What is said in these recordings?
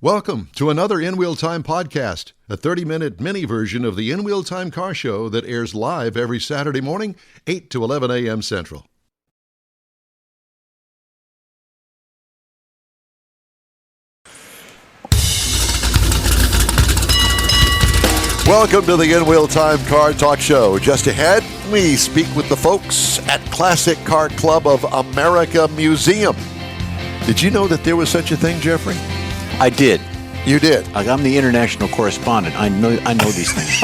Welcome to another In Wheel Time podcast, a 30-minute mini version of the In Wheel Time car show that airs live every Saturday morning, 8 to 11 a.m. Central. Welcome to the In Wheel Time Car Talk Show. Just ahead, we speak with the folks at Classic Car Club of America Museum. Did you know that there was such a thing, Jeffrey? I did. You did? I'm the international correspondent. I know these things.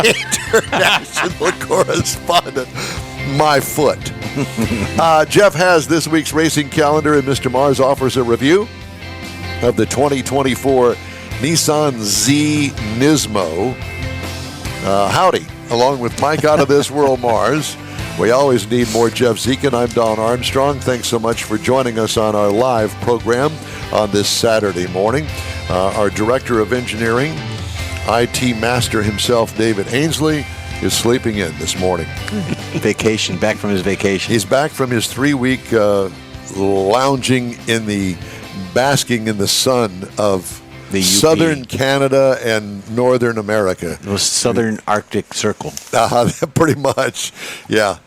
International correspondent. My foot. Jeff has this week's racing calendar, and Mr. Mars offers a review of the 2024 Nissan Z Nismo. Howdy, along with Mike out of this world, Mars. We always need more Jeff Zekin. I'm Don Armstrong. Thanks so much for joining us on our live program on this Saturday morning. Our Director of Engineering, IT Master himself, David Ainsley, is sleeping in this morning. Back from his vacation. He's back from his 3-week lounging in the, basking in the sun of the Southern Canada and Northern America. The Southern Arctic Circle. Pretty much, yeah.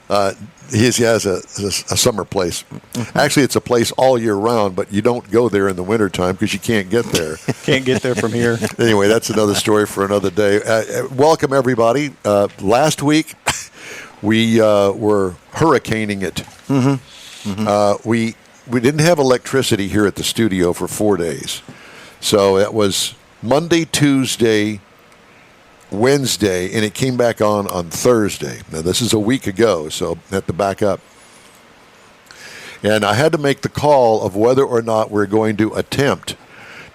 He has a summer place. Mm-hmm. Actually, it's a place all year round, but you don't go there in the wintertime because you can't get there. Can't get there from here. Anyway, that's another story for another day. Welcome, everybody. Last week, we were hurricaning it. Mm-hmm. Mm-hmm. We didn't have electricity here at the studio for 4 days. So that was Monday, Tuesday, Wednesday, and it came back on Thursday. Now, this is a week ago, so I have to back up. And I had to make the call of whether or not we're going to attempt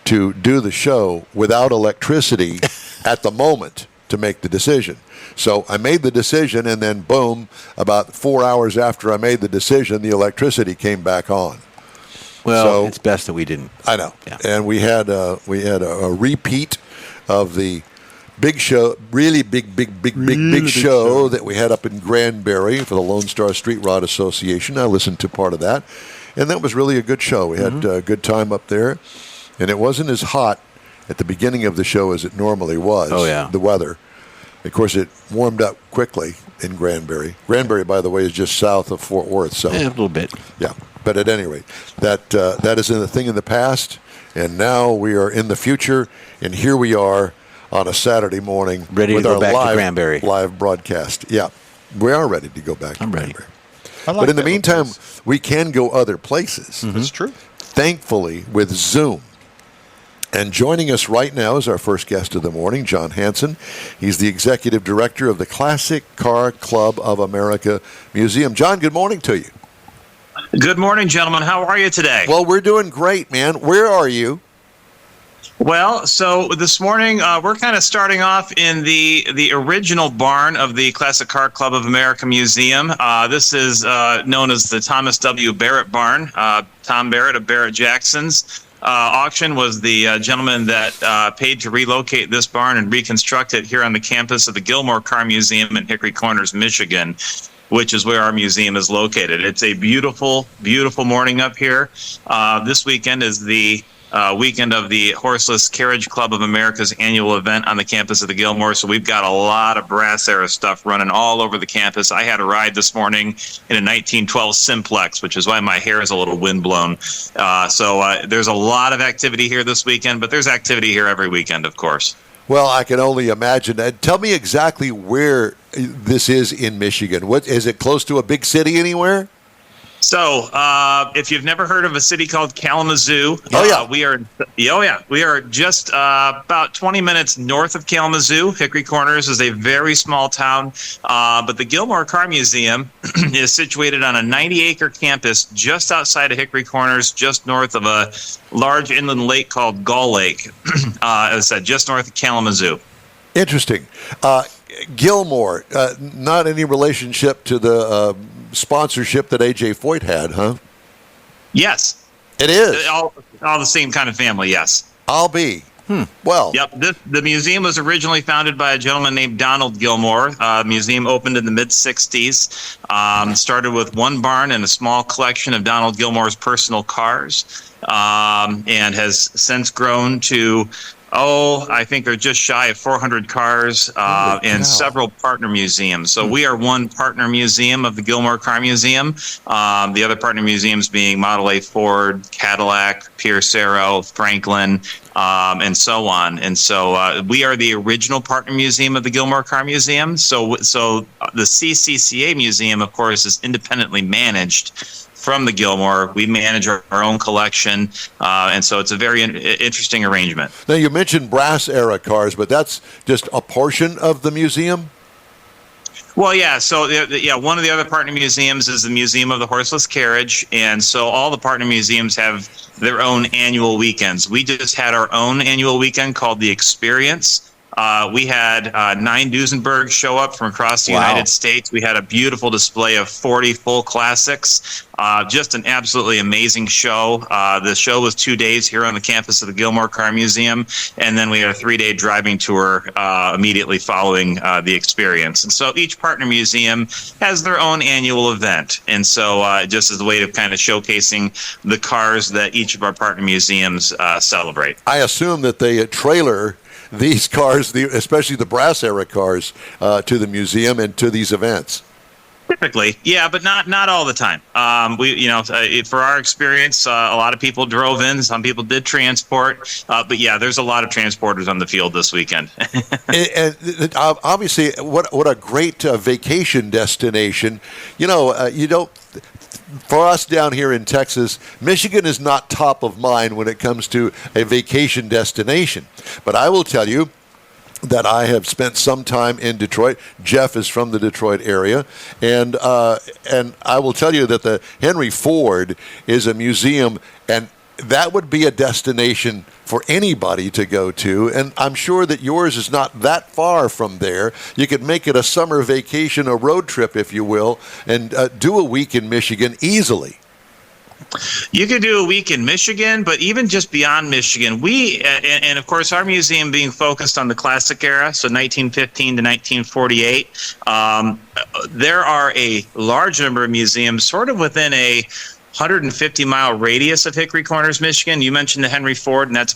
to do the show without electricity at the moment to make the decision. So I made the decision, and then boom, about 4 hours after I made the decision, the electricity came back on. Well, so, it's best that we didn't. I know. Yeah. And we had a repeat of the big show, really big show that we had up in Granbury for the Lone Star Street Rod Association. I listened to part of that, and that was really a good show. We had a good time up there, and it wasn't as hot at the beginning of the show as it normally was. Oh, yeah. The weather. Of course, it warmed up quickly in Granbury. Granbury, by the way, is just south of Fort Worth. So a little bit. Yeah. But at any rate, that is a thing in the past, and now we are in the future, and here we are on a Saturday morning ready with to go our back to Granbury. live broadcast. Yeah, we are ready to go back to Granbury. But in the meantime, we can go other places. Mm-hmm. That's true. Thankfully, with Zoom. And joining us right now is our first guest of the morning, John Hansen. He's the Executive Director of the Classic Car Club of America Museum. John, good morning to you. Good morning, gentlemen. How are you today? Well, we're doing great, man. Where are you? Well, so this morning we're kind of starting off in the original barn of the Classic Car Club of America Museum. This is known as the Thomas W. Barrett barn. Tom Barrett of Barrett-Jackson's auction was the gentleman that paid to relocate this barn and reconstruct it here on the campus of the Gilmore Car Museum in Hickory Corners, Michigan, which is where our museum is located. It's a beautiful, beautiful morning up here. This weekend is the weekend of the Horseless Carriage Club of America's annual event on the campus of the Gilmore. So we've got a lot of brass era stuff running all over the campus. I had a ride this morning in a 1912 Simplex, which is why my hair is a little windblown. So there's a lot of activity here this weekend, but there's activity here every weekend, of course. Well, I can only imagine that. Tell me exactly where this is in Michigan. What is it, close to a big city anywhere? So, if you've never heard of a city called Kalamazoo, we are just about 20 minutes north of Kalamazoo. Hickory Corners is a very small town, but the Gilmore Car Museum is situated on a 90-acre campus just outside of Hickory Corners, just north of a large inland lake called Gull Lake. As I said, just north of Kalamazoo. Interesting. Gilmore, not any relationship to the sponsorship that A.J. Foyt had, huh? Yes. It is. All the same kind of family, yes. I'll be. Well. Yep. The museum was originally founded by a gentleman named Donald Gilmore. The museum opened in the mid-'60s. Started with one barn and a small collection of Donald Gilmore's personal cars. and has since grown to, I think they're just shy of 400 cars and several partner museums. So we are one partner museum of the Gilmore Car Museum. The other partner museums being Model A Ford, Cadillac, Pierce Arrow, Franklin, and so on. And so we are the original partner museum of the Gilmore Car Museum. So the CCCA Museum, of course, is independently managed from the Gilmore. We manage our own collection, and so it's a very interesting arrangement. Now, you mentioned brass era cars, but that's just a portion of the museum? Well, yeah. So, one of the other partner museums is the Museum of the Horseless Carriage, and so all the partner museums have their own annual weekends. We just had our own annual weekend called The Experience. We had 9 Duesenbergs show up from across the United States. We had a beautiful display of 40 full classics. Just an absolutely amazing show. The show was 2 days here on the campus of the Gilmore Car Museum, and then we had a 3-day driving tour immediately following the experience. And so each partner museum has their own annual event, and so just as a way of kind of showcasing the cars that each of our partner museums celebrate. I assume that they trailer these cars, especially the brass era cars, to the museum and to these events. Typically, yeah, but not all the time. For our experience, a lot of people drove in. Some people did transport, but yeah, there's a lot of transporters on the field this weekend. and obviously, what a great vacation destination. You don't. For us down here in Texas, Michigan is not top of mind when it comes to a vacation destination. But I will tell you that I have spent some time in Detroit. Jeff is from the Detroit area, and I will tell you that the Henry Ford is a museum, and that would be a destination for anybody to go to, and I'm sure that yours is not that far from there. You could make it a summer vacation, a road trip, if you will, and do a week in Michigan easily. You could do a week in Michigan, but even just beyond Michigan, and of course our museum being focused on the classic era, so 1915 to 1948, there are a large number of museums sort of within a 150-mile radius of Hickory Corners, Michigan. You mentioned the Henry Ford, and that's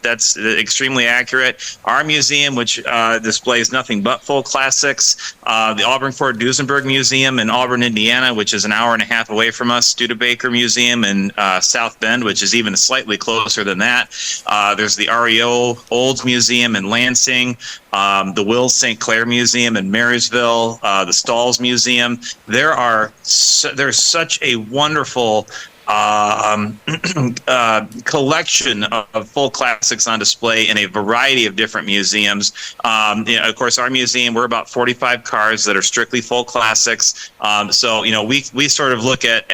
that's extremely accurate. Our museum, which displays nothing but full classics, the Auburn Ford Duesenberg Museum in Auburn, Indiana, which is an hour and a half away from us, Studebaker Museum in South Bend, which is even slightly closer than that. There's the REO Olds Museum in Lansing, the Wills St. Clair Museum in Marysville, the Stalls Museum. There's such a wonderful collection of full classics on display in a variety of different museums. Of course, our museum, we're about 45 cars that are strictly full classics. So we sort of look at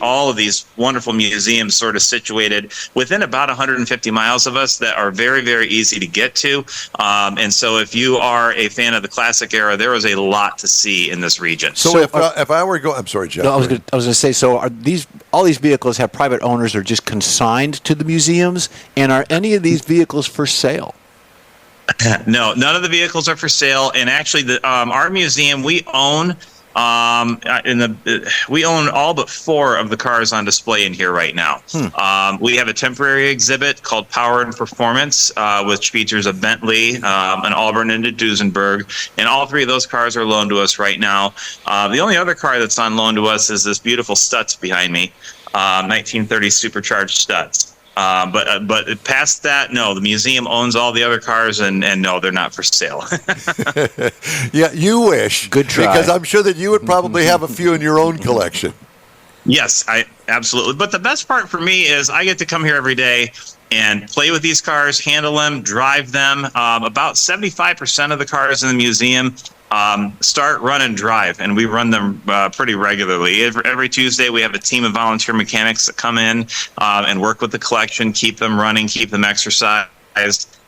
all of these wonderful museums sort of situated within about 150 miles of us that are very, very easy to get to. And so if you are a fan of the classic era, there is a lot to see in this region. So if I were going, I'm sorry, Jeff. No, I was going to say, so are all these vehicles have private owners or just consigned to the museums? And are any of these vehicles for sale? No, none of the vehicles are for sale. And actually, our museum, we own we own all but 4 of the cars on display in here right now. We have a temporary exhibit called Power and Performance, which features a Bentley, an Auburn, and a Duesenberg, and all 3 of those cars are loaned to us right now. The only other car that's on loan to us is this beautiful Stutz behind me, 1930 supercharged Stutz. But past that, no, the museum owns all the other cars, and no, they're not for sale. Yeah, you wish. Good try. Because I'm sure that you would probably have a few in your own collection. Yes, I absolutely. But the best part for me is I get to come here every day and play with these cars, handle them, drive them. About 75% of the cars in the museum start, run, and drive, and we run them pretty regularly. Every Tuesday, we have a team of volunteer mechanics that come in and work with the collection, keep them running, keep them exercised.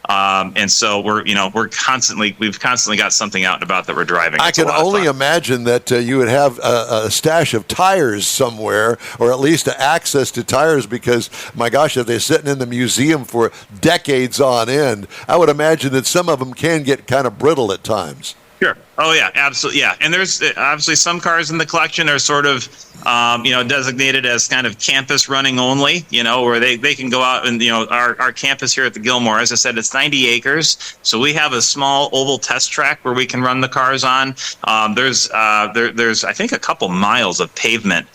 And so we've constantly got something out and about that we're driving. I can only imagine that you would have a stash of tires somewhere, or at least access to tires, because my gosh, if they're sitting in the museum for decades on end, I would imagine that some of them can get kind of brittle at times. Sure. Oh yeah, absolutely. Yeah, and there's obviously some cars in the collection are sort of, designated as kind of campus running only. Where they can go out and our campus here at the Gilmore, as I said, it's 90 acres, so we have a small oval test track where we can run the cars on. There's I think a couple miles of pavement.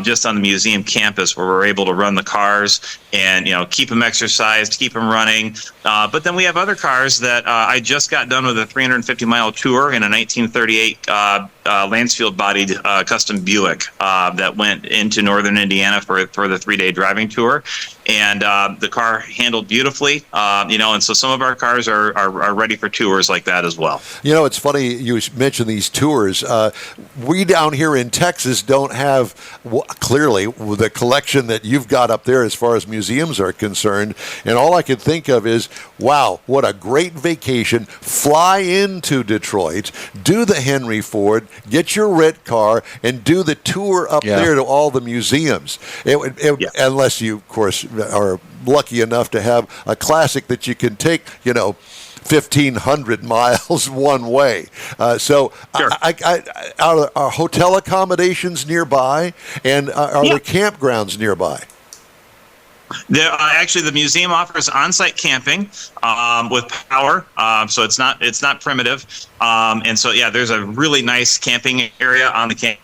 Just on the museum campus where we're able to run the cars and keep them exercised, keep them running. But then we have other cars that I just got done with a 350-mile tour in a 1938 Lansfield-bodied custom Buick that went into northern Indiana for the 3-day driving tour. And the car handled beautifully, and so some of our cars are ready for tours like that as well. It's funny you mentioned these tours. We down here in Texas don't have, clearly, the collection that you've got up there as far as museums are concerned. And all I could think of is, wow, what a great vacation. Fly into Detroit, do the Henry Ford, get your rent car, and do the tour up there to all the museums. Unless you, of course, are lucky enough to have a classic that you can take, 1,500 miles one way. So sure. Are hotel accommodations nearby, and are there campgrounds nearby? Actually, the museum offers on-site camping with power, so it's not primitive. And so, there's a really nice camping area on the camp.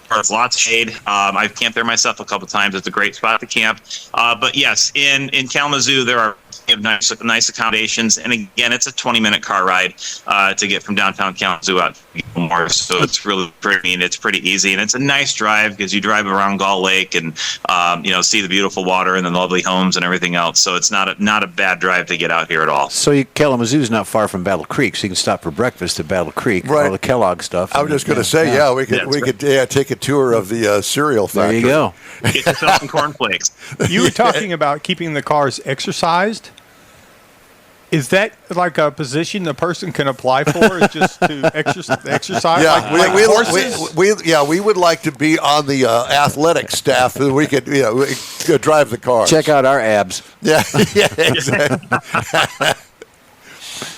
There's lots of shade. I've camped there myself a couple times. It's a great spot to camp. But yes, in Kalamazoo, there are nice accommodations. And again, it's a 20-minute car ride to get from downtown Kalamazoo out to Gilmore. So it's really pretty, and it's pretty easy. And it's a nice drive because you drive around Gull Lake and, see the beautiful water and the lovely homes and everything else. So it's not a bad drive to get out here at all. So Kalamazoo's not far from Battle Creek, so you can stop for breakfast at Battle Creek, right. All the Kellogg stuff. I was just going to say, we could take a tour of the cereal factory. There you go. Get yourself some cornflakes. You were talking about keeping the cars exercised. Is that like a position the person can apply for? Is just to exercise? Yeah, like horses? We would like to be on the athletic staff. So we could, we could drive the cars. Check out our abs. Yeah, exactly.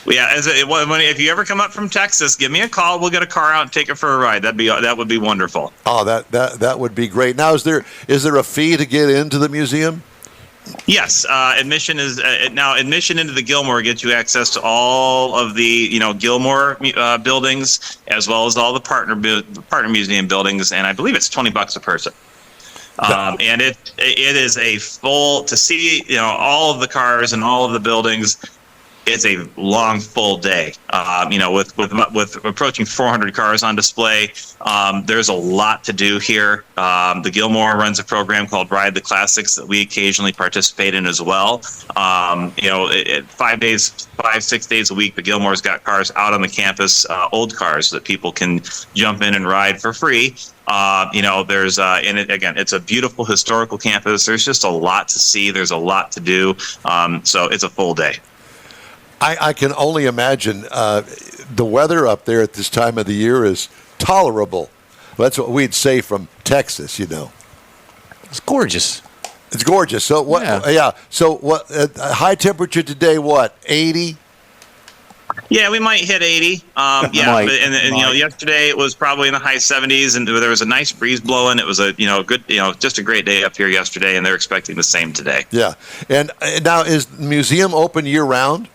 Yeah, if you ever come up from Texas, give me a call. We'll get a car out and take it for a ride. That would be wonderful. Oh, that would be great. Now, is there a fee to get into the museum? Yes, admission into the Gilmore gets you access to all of the Gilmore buildings as well as all the partner museum buildings, and I believe it's $20 a person. And it is a full to see all of the cars and all of the buildings. It's a long, full day. With approaching 400 cars on display, there's a lot to do here. The Gilmore runs a program called Ride the Classics that we occasionally participate in as well. 6 days a week, the Gilmore's got cars out on the campus, old cars that people can jump in and ride for free. There's it's a beautiful historical campus. There's just a lot to see. There's a lot to do. So it's a full day. I can only imagine the weather up there at this time of the year is tolerable. That's what we'd say from Texas, It's gorgeous. It's gorgeous. So what? Yeah. So what? High temperature today? What? 80. Yeah, we might hit 80. Yesterday it was probably in the high 70s, and there was a nice breeze blowing. It was a good, just a great day up here yesterday, and they're expecting the same today. Yeah. And now, is the museum open year round?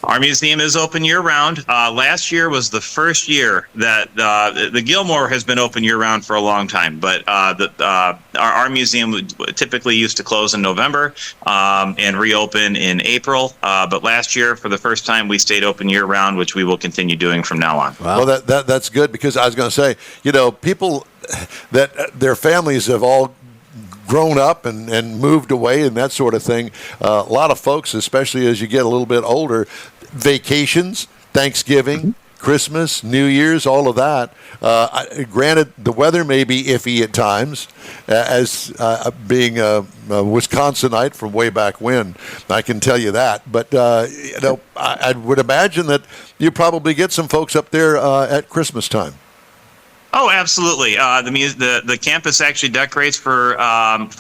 Our museum is open year-round. Last year was the first year that the Gilmore has been open year-round for a long time, but our museum typically used to close in November and reopen in April. But last year, for the first time, we stayed open year-round, which we will continue doing from now on. Wow. Well, that's good, because I was going to say, people that their families have all grown up and moved away and that sort of thing. A lot of folks, especially as you get a little bit older, vacations, Thanksgiving, Christmas, New Year's, all of that. Granted, the weather may be iffy at times, as being a Wisconsinite from way back when, I can tell you that. But, I would imagine that you probably get some folks up there at Christmas time. Oh, absolutely. The campus actually decorates for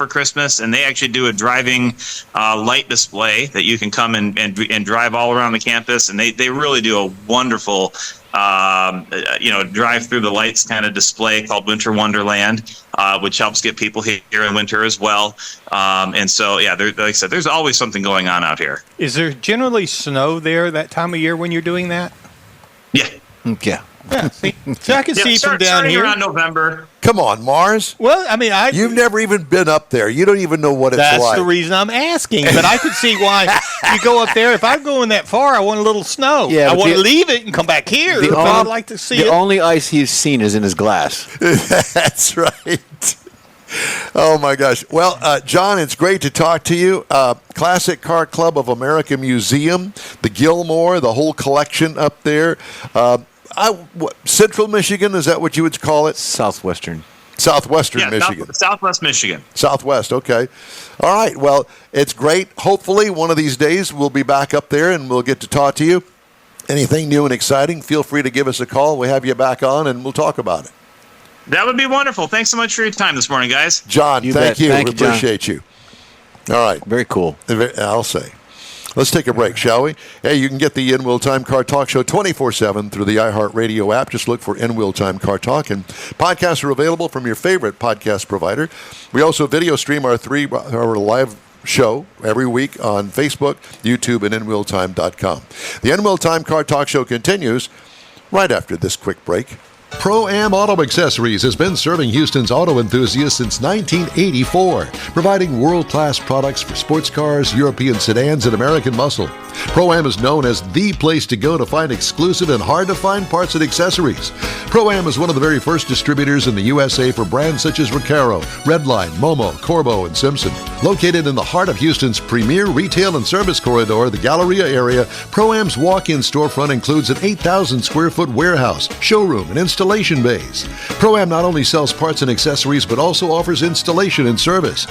Christmas, and they actually do a driving light display that you can come and drive all around the campus, and they really do a wonderful drive through the lights kind of display called Winter Wonderland, which helps get people here in winter as well. And so, yeah, like I said, there's always something going on out here. Is there generally snow there that time of year when you're doing that? Yeah. Yeah. Yeah, see, so I can see from down starting here. around November. Come on, Mars. Well, I mean, You've never even been up there. You don't even know what it's that's like. the reason I'm asking. But I could see why you go up there. If I'm going that far, I want a little snow. Yeah, I but want to leave it and come back here. But I'd like to see The it. only ice he's seen is in his glass. That's right. Oh, my gosh. Well, John, it's great to talk to you. Classic Car Club of America Museum, the Gilmore, the whole collection up there. Central Michigan, is that what you would call it? Southwestern Michigan. Southwest Michigan. Southwest, okay. All right, well, it's great. Hopefully, one of these days, we'll be back up there and we'll get to talk to you. Anything new and exciting, feel free to give us a call. We'll have you back on and we'll talk about it. That would be wonderful. Thanks so much for your time this morning, guys. John, You thank bet. you. Thank We you, John. appreciate you. All right. Very cool. I'll say. Let's take a break, shall we? Hey, you can get the In Wheel Time Car Talk Show 24/7 through the iHeartRadio app. Just look for In Wheel Time Car Talk, and podcasts are available from your favorite podcast provider. We also video stream our live show every week on Facebook, YouTube, and InWheelTime.com. The In Wheel Time Car Talk Show continues right after this quick break. Pro-Am Auto Accessories has been serving Houston's auto enthusiasts since 1984, providing world-class products for sports cars, European sedans, and American muscle. Pro-Am is known as the place to go to find exclusive and hard-to-find parts and accessories. Pro-Am is one of the very first distributors in the USA for brands such as Recaro, Redline, Momo, Corbo, and Simpson. Located in the heart of Houston's premier retail and service corridor, the Galleria area, Pro-Am's walk-in storefront includes an 8,000-square-foot warehouse, showroom, and installation bays. Pro-Am not only sells parts and accessories, but also offers installation and service.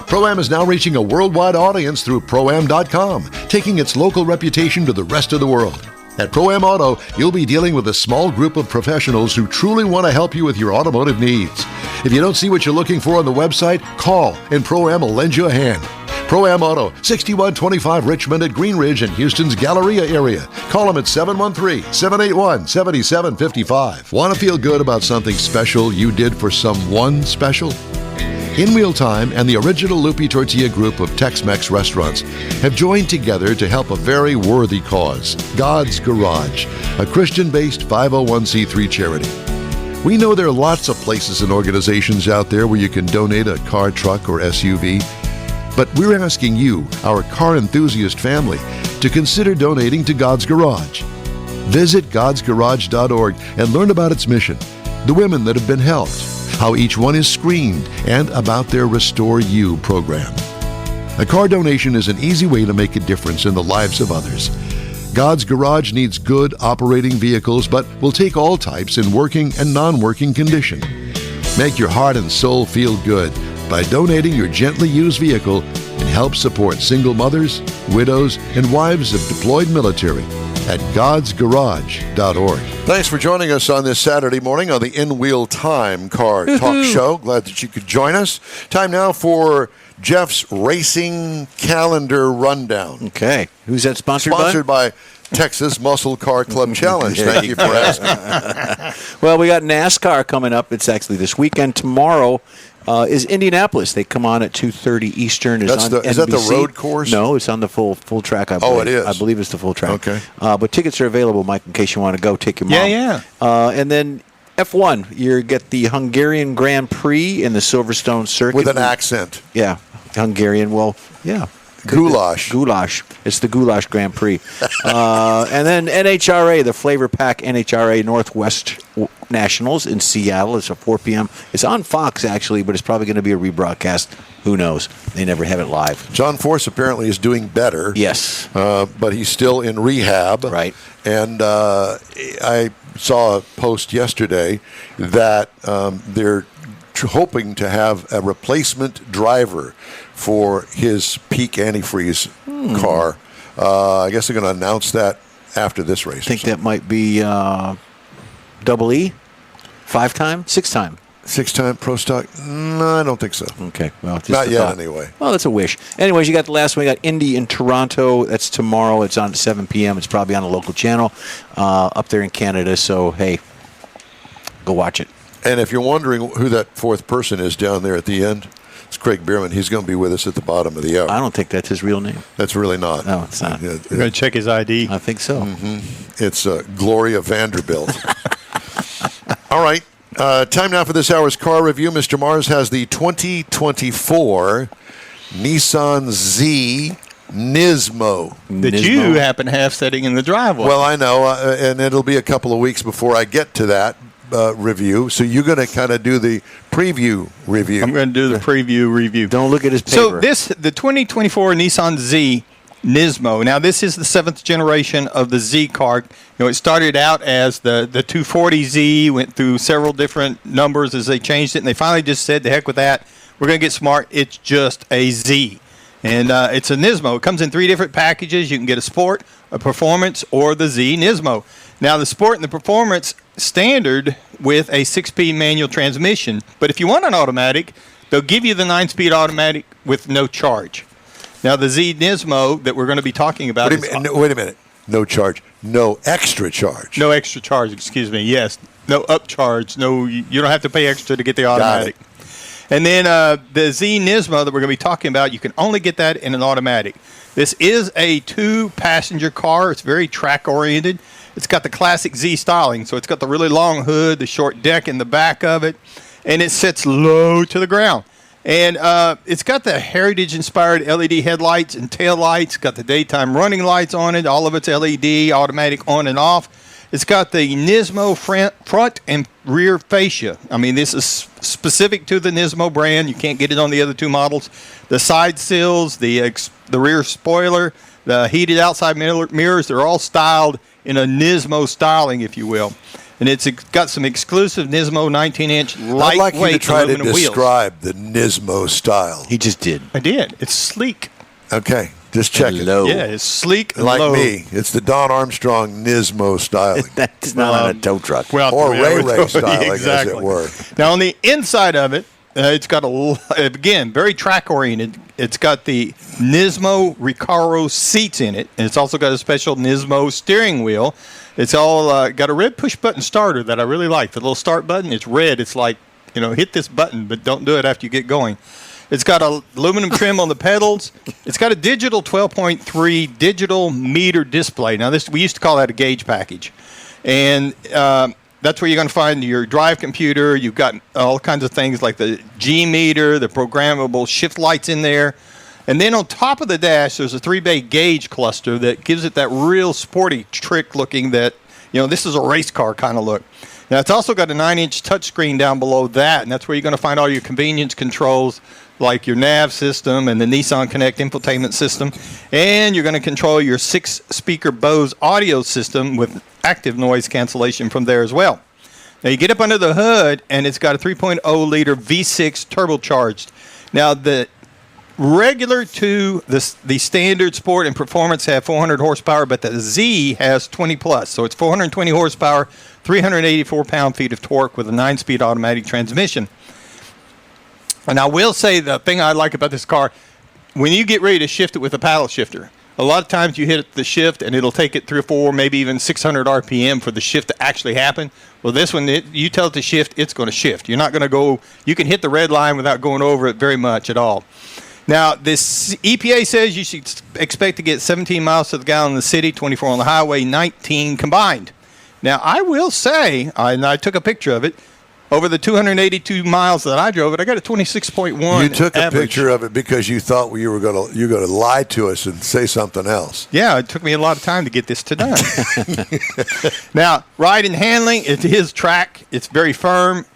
Pro-Am is now reaching a worldwide audience through Pro-Am.com, taking its local reputation to the rest of the world. At Pro-Am Auto, you'll be dealing with a small group of professionals who truly want to help you with your automotive needs. If you don't see what you're looking for on the website, call and Pro-Am will lend you a hand. Pro-Am Auto, 6125 Richmond at Green Ridge in Houston's Galleria area. Call them at 713-781-7755. Want to feel good about something special you did for someone special? In Wheel Time and the original Lupi Tortilla group of Tex-Mex restaurants have joined together to help a very worthy cause, God's Garage, a Christian-based 501c3 charity. We know there are lots of places and organizations out there where you can donate a car, truck, or SUV, but we're asking you, our car enthusiast family, to consider donating to God's Garage. Visit godsgarage.org and learn about its mission, the women that have been helped, how each one is screened, and about their Restore You program. A car donation is an easy way to make a difference in the lives of others. God's Garage needs good operating vehicles, but will take all types in working and non-working condition. Make your heart and soul feel good by donating your gently used vehicle and help support single mothers, widows, and wives of deployed military at godsgarage.org. Thanks for joining us on this Saturday morning on the In Wheel Time Car Talk Show. Glad that you could join us. Time now for Jeff's Racing Calendar Rundown. Okay. Who's that sponsored by Texas Muscle Car Club Challenge. Thank you for asking. Well, we got NASCAR coming up. It's actually this weekend. Tomorrow is Indianapolis. They come on at 2:30 Eastern. It's on is that the NBC. road course? No, it's on the full track, I believe. Oh, it is? I believe it's the full track. Okay. But tickets are available, Mike, in case you want to go. Take your mom. Yeah. And then F1, you get the Hungarian Grand Prix in the Silverstone Circuit. With an accent. Yeah, Hungarian. Well, yeah. Goulash. Goulash. It's the Goulash Grand Prix. And then NHRA, the Flavor Pack NHRA Northwest Nationals in Seattle. It's at 4 p.m. It's on Fox, actually, but it's probably going to be a rebroadcast. Who knows? They never have it live. John Force apparently is doing better. Yes. But he's still in rehab. Right. And I saw a post yesterday that they're hoping to have a replacement driver for his peak antifreeze car. I guess they're going to announce that after this race. I think that might be Double E. 5-time? 6-time? 6-time Pro Stock? No, I don't think so. Okay. Well, just Not a yet, thought. anyway. Well, that's a wish. Anyways, you got the last one. You got Indy in Toronto. That's tomorrow. It's on at 7 p.m. It's probably on a local channel up there in Canada. So, hey, go watch it. And if you're wondering who that fourth person is down there at the end, it's Craig Bierman. He's going to be with us at the bottom of the hour. I don't think that's his real name. That's really not. No, it's not. We're going to check his ID. I think so. It's Gloria Vanderbilt. All right. Time now for this hour's car review. Mr. Mars has the 2024 Nissan Z Nismo. That you happen to have sitting in the driveway. Well, I know, and it'll be a couple of weeks before I get to that review. So you're going to kind of do the preview review. I'm going to do the preview review. Don't look at his paper. So the 2024 Nissan Z Nismo. Now, this is the 7th generation of the Z car. You know, it started out as the 240Z, went through several different numbers as they changed it, and they finally just said, the heck with that. We're going to get smart. It's just a Z. And it's a Nismo. It comes in 3 different packages. You can get a Sport, a Performance, or the Z Nismo. Now, the Sport and the Performance standard with a 6-speed manual transmission. But if you want an automatic, they'll give you the 9-speed automatic with no charge. Now, the Z Nismo that we're going to be talking about Wait a minute. No charge. No extra charge. No extra charge, excuse me. Yes. No upcharge. No, you don't have to pay extra to get the automatic. And then the Z Nismo that we're going to be talking about, you can only get that in an automatic. This is a 2-passenger car. It's very track-oriented. It's got the classic Z styling. So it's got the really long hood, the short deck in the back of it, and it sits low to the ground. And it's got the heritage-inspired LED headlights and tail lights. Got the daytime running lights on it. All of it's LED, automatic on and off. It's got the Nismo front and rear fascia. I mean, this is specific to the Nismo brand. You can't get it on the other 2 models. The side sills, the rear spoiler, the heated outside mirrors, they're all styled in a Nismo styling, if you will. And it's got some exclusive Nismo 19-inch lightweight I'd like you to try to aluminum wheels. describe the Nismo style. He just did. I did. It's sleek. Okay, just check it. Low. Yeah, it's sleek and Like low. me, it's the Don Armstrong Nismo styling. That's not on a tow truck. Well, Or yeah, Ray styling, exactly. as it were. Now, on the inside of it, it's got again, very track-oriented. It's got the Nismo Recaro seats in it, and it's also got a special Nismo steering wheel. It's all got a red push-button starter that I really like. The little start button, it's red. It's like, hit this button, but don't do it after you get going. It's got a aluminum trim on the pedals. It's got a digital 12.3 digital meter display. Now, we used to call that a gauge package. And that's where you're going to find your drive computer. You've got all kinds of things like the G meter, the programmable shift lights in there. And then on top of the dash, there's a 3-bay gauge cluster that gives it that real sporty trick looking that, this is a race car kind of look. Now, it's also got a 9-inch touchscreen down below that, and that's where you're going to find all your convenience controls like your nav system and the Nissan Connect infotainment system. And you're going to control your 6-speaker Bose audio system with active noise cancellation from there as well. Now, you get up under the hood, and it's got a 3.0-liter V6 turbocharged. Now, the regular to the standard sport and performance have 400 horsepower, but the Z has 20 plus. So it's 420 horsepower, 384 pound-feet of torque with a 9-speed automatic transmission. And I will say the thing I like about this car, when you get ready to shift it with a paddle shifter, a lot of times you hit the shift and it'll take it 3 or 4, maybe even 600 RPM for the shift to actually happen. Well, this one, you tell it to shift, it's going to shift. You're not going to go, you can hit the red line without going over it very much at all. Now, this EPA says you should expect to get 17 miles to the gallon in the city, 24 on the highway, 19 combined. Now, I will say, and I took a picture of it, over the 282 miles that I drove it, I got a 26.1 You took a average. picture of it because you thought you were going to lie to us and say something else. Yeah, it took me a lot of time to get this to done. Now, ride and handling, it is track. It's very firm.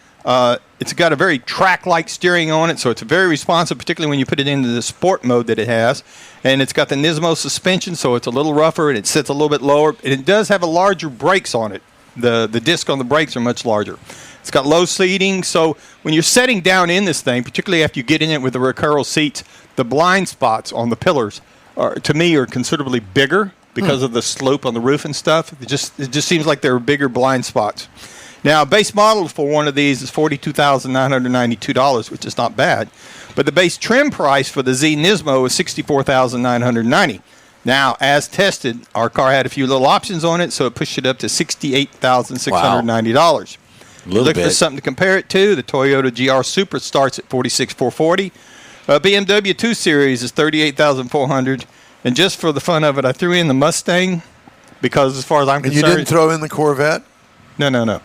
It's got a very track-like steering on it, so it's very responsive, particularly when you put it into the sport mode that it has. And it's got the Nismo suspension, so it's a little rougher, and it sits a little bit lower. And it does have a larger brakes on it. The disc on the brakes are much larger. It's got low seating, so when you're setting down in this thing, particularly after you get in it with the Recaro seats, the blind spots on the pillars, to me, are considerably bigger because of the slope on the roof and stuff. It just seems like there are bigger blind spots. Now, base model for one of these is $42,992, which is not bad. But the base trim price for the Z Nismo is $64,990. Now, as tested, our car had a few little options on it, so it pushed it up to $68,690. Look for something to compare it to. The Toyota GR Supra starts at $46,440. BMW 2 Series is $38,400. And just for the fun of it, I threw in the Mustang because, as far as I'm concerned, you didn't throw in the Corvette? No.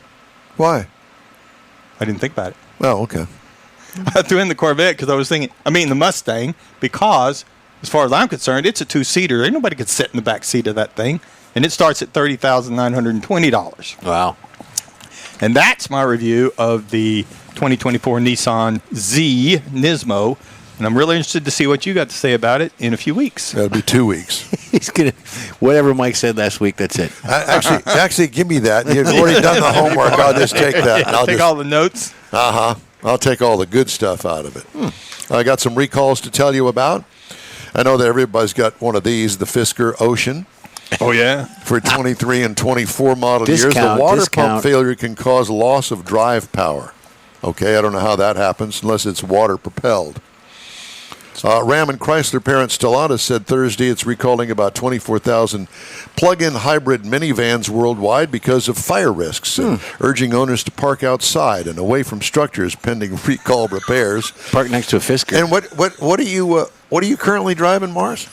Why? I didn't think about it. Oh, okay. I threw in the Corvette because I was thinking, the Mustang, because, as far as I'm concerned, it's a two-seater. Ain't nobody could sit in the back seat of that thing. And it starts at $30,920. Wow. And that's my review of the 2024 Nissan Z Nismo. And I'm really interested to see what you got to say about it in a few weeks. That'll be 2 weeks. He's gonna whatever Mike said last week. That's it. Actually, give me that. You've already done the homework. I'll just take that. I'll take all the notes. I'll take all the good stuff out of it. I got some recalls to tell you about. I know that everybody's got one of these, the Fisker Ocean. Oh, yeah. For 23 and 24 model years, the water pump failure can cause loss of drive power. Okay, I don't know how that happens unless it's water propelled. Ram and Chrysler parent Stellantis said Thursday it's recalling about 24,000 plug-in hybrid minivans worldwide because of fire risks, urging owners to park outside and away from structures pending recall repairs. Park next to a Fisker. And what are you currently driving, Mars?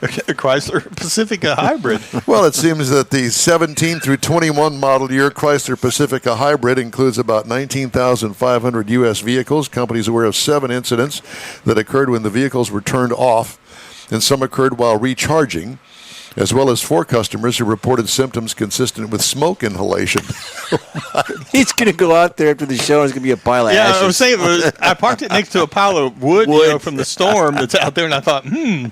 A Chrysler Pacifica Hybrid. Well, it seems that the 17 through 21 model year Chrysler Pacifica Hybrid includes about 19,500 U.S. vehicles. Companies aware of 7 incidents that occurred when the vehicles were turned off, and some occurred while recharging, as well as 4 customers who reported symptoms consistent with smoke inhalation. He's going to go out there after the show and it's going to be a pile of ashes. I was saying, I parked it next to a pile of wood. From the storm that's out there, and I thought, we're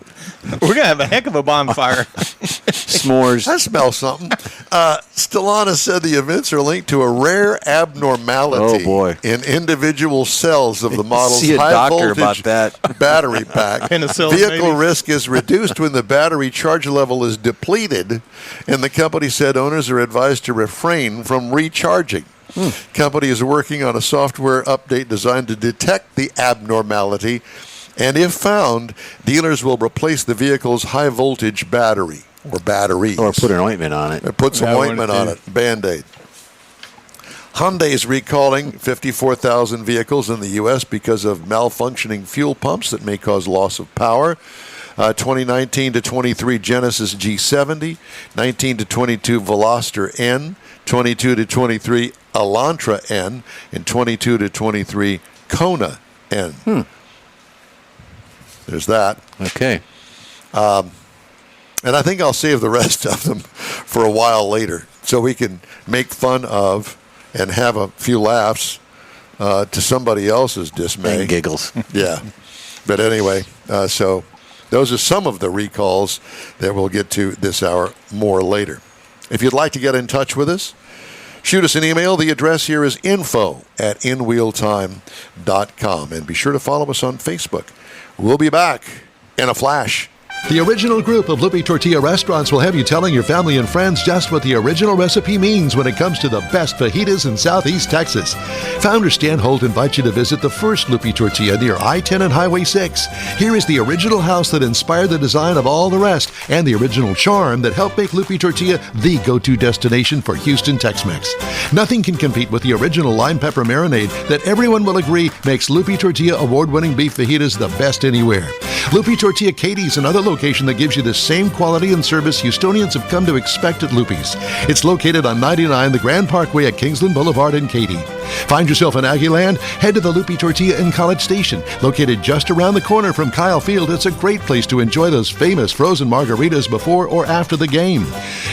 going to have a heck of a bonfire. S'mores. I smell something. Stellantis said the events are linked to a rare abnormality in individual cells of the model's high-voltage battery pack. Vehicle risk is reduced when the battery charge level is depleted, and the company said owners are advised to refrain from recharging. Company is working on a software update designed to detect the abnormality, and if found, dealers will replace the vehicle's high-voltage battery or batteries. Or put an ointment on it. Or put some ointment on it, Band-Aid. Hyundai is recalling 54,000 vehicles in the U.S. because of malfunctioning fuel pumps that may cause loss of power. 2019 to 23 Genesis G70, 19 to 22 Veloster N, 22 to 23 Elantra N, and 22 to 23 Kona N. There's that. Okay. And I think I'll save the rest of them for a while later so we can make fun of and have a few laughs to somebody else's dismay. And giggles. Yeah. But anyway, so those are some of the recalls that we'll get to this hour more later. If you'd like to get in touch with us, shoot us an email. The address here is info@inwheeltime.com. And be sure to follow us on Facebook. We'll be back in a flash. The original group of Lupe Tortilla restaurants will have you telling your family and friends just what the original recipe means when it comes to the best fajitas in Southeast Texas. Founder Stan Holt invites you to visit the first Lupe Tortilla near I-10 and Highway 6. Here is the original house that inspired the design of all the rest and the original charm that helped make Lupe Tortilla the go-to destination for Houston Tex-Mex. Nothing can compete with the original lime pepper marinade that everyone will agree makes Lupe Tortilla award-winning beef fajitas the best anywhere. Lupe Tortilla Katie's another location that gives you the same quality and service Houstonians have come to expect at Lupe's. It's located on 99 the Grand Parkway at Kingsland Boulevard in Katy. Find yourself in Aggieland? Head to the Lupe Tortilla in College Station. Located just around the corner from Kyle Field, it's a great place to enjoy those famous frozen margaritas before or after the game.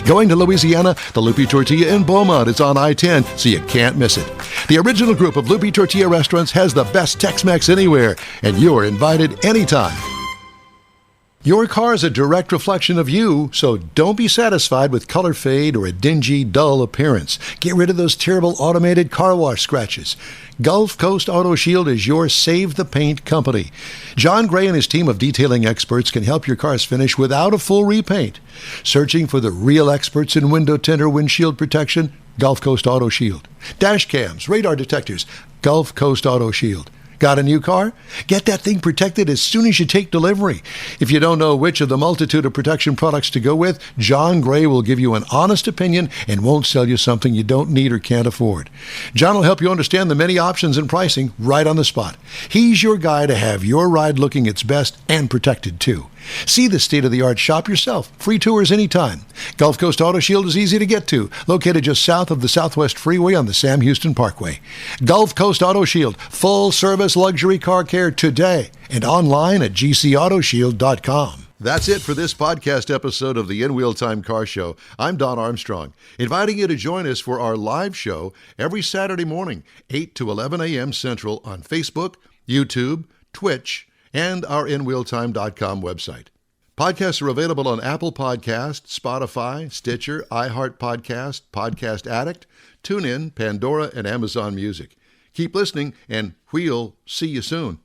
Going to Louisiana, the Lupe Tortilla in Beaumont is on I-10, so you can't miss it. The original group of Lupe Tortilla restaurants has the best Tex-Mex anywhere, and you're invited anytime. Your car is a direct reflection of you, so don't be satisfied with color fade or a dingy, dull appearance. Get rid of those terrible automated car wash scratches. Gulf Coast Auto Shield is your Save the Paint company. John Gray and his team of detailing experts can help your cars finish without a full repaint. Searching for the real experts in window tint or windshield protection? Gulf Coast Auto Shield. Dash cams, radar detectors, Gulf Coast Auto Shield. Got a new car? Get that thing protected as soon as you take delivery. If you don't know which of the multitude of protection products to go with, John Gray will give you an honest opinion and won't sell you something you don't need or can't afford. John will help you understand the many options and pricing right on the spot. He's your guy to have your ride looking its best and protected too. See the state-of-the-art shop yourself. Free tours anytime. Gulf Coast Auto Shield is easy to get to, located just south of the Southwest Freeway on the Sam Houston Parkway. Gulf Coast Auto Shield, full-service luxury car care today, and online at gcautoshield.com. That's it for this podcast episode of the In Wheel Time Car Show. I'm Don Armstrong, inviting you to join us for our live show every Saturday morning, 8 to 11 a.m. Central on Facebook, YouTube, Twitch, and our InWheelTime.com website. Podcasts are available on Apple Podcasts, Spotify, Stitcher, iHeart Podcast, Podcast Addict, TuneIn, Pandora, and Amazon Music. Keep listening, and we'll see you soon.